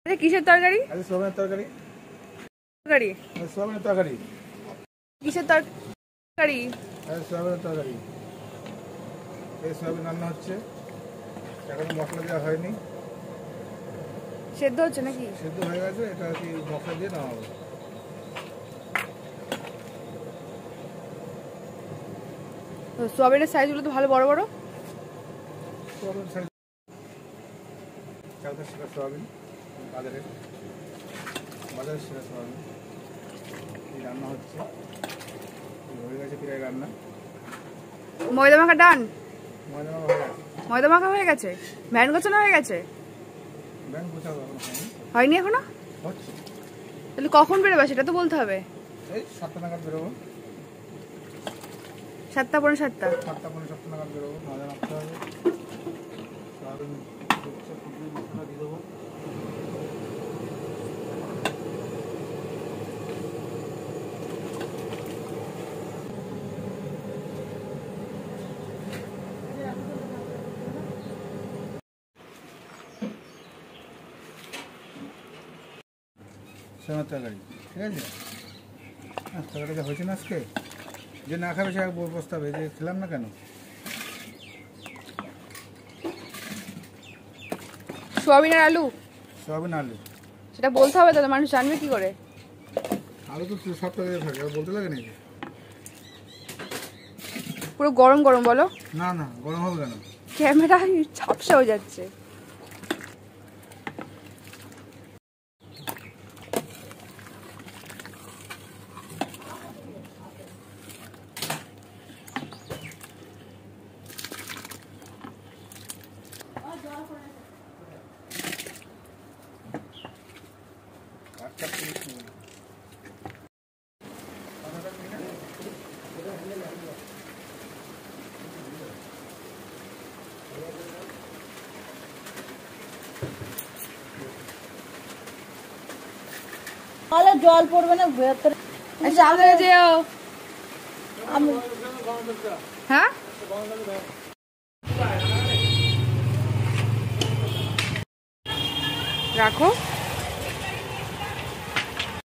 আচ্ছা কিসের তরকারি? সোয়াবিনের তরকারি। তরকারি সোয়াবিনের তরকারি। কিসের তরকারি? সোয়াবিনের তরকারি। এই সোয়াবিন রান্না হচ্ছে, এখনো মশলা দেওয়া হয়নি। সেদ্ধ হচ্ছে নাকি? সেদ্ধ হয়ে গেছে, এটা আর কি মশলা দিয়ে নেওয়া হবে। সোয়াবিনের সাইজগুলো তো ভালো বড় বড়। সোয়াবিন সাইজ 4-5 টাকা সোয়াবিন বাজারে সেরা সোয়াবিন। এই রান্না হচ্ছে, হয়ে গেছে প্রায় রান্না। ময়দা মাখা ডান। ময়দা মাখা ময়দা মাখা হয়ে গেছে। হয়ে গেছে, ভ্যান গোছানো হয়ে গেছে। ব্যাংক গোছাবো এখনো হয়নি এখনো? হচ্ছে। তাহলে কখন বেরোবে সেটা তো বলতে হবে। এই 7টা নাগাদ বেরোবো। 7টা পৌনে 7টা। 7টা পৌনে 7টা নাগাদ বেরোবো। ময়দা মাখতে হবে, সোয়াবিন মশলা দিয়ে দেবো। সোয়াবিনের তরকারি ঠিক আছে। তরকারিটা হয়েছে না আজকে, যে না খাবে সে প্রস্তাবে যে খেলাম না কেন। সোয়াবিন আর আলু। সোয়াবিন আলু সেটা বলতে হবে, তাহলে মানুষ জানবে কি করে? আলু তো সব তরকারি থাকে, বলতে লাগে নাকি? পুরো গরম গরম বলো। না না, গরম হবে কেন? ক্যামেরা ঝাপসা হয়ে যাচ্ছে। তাহলে জল পড়বে না ভেতরে। সামনে যেও। হ্যাঁ রাখো।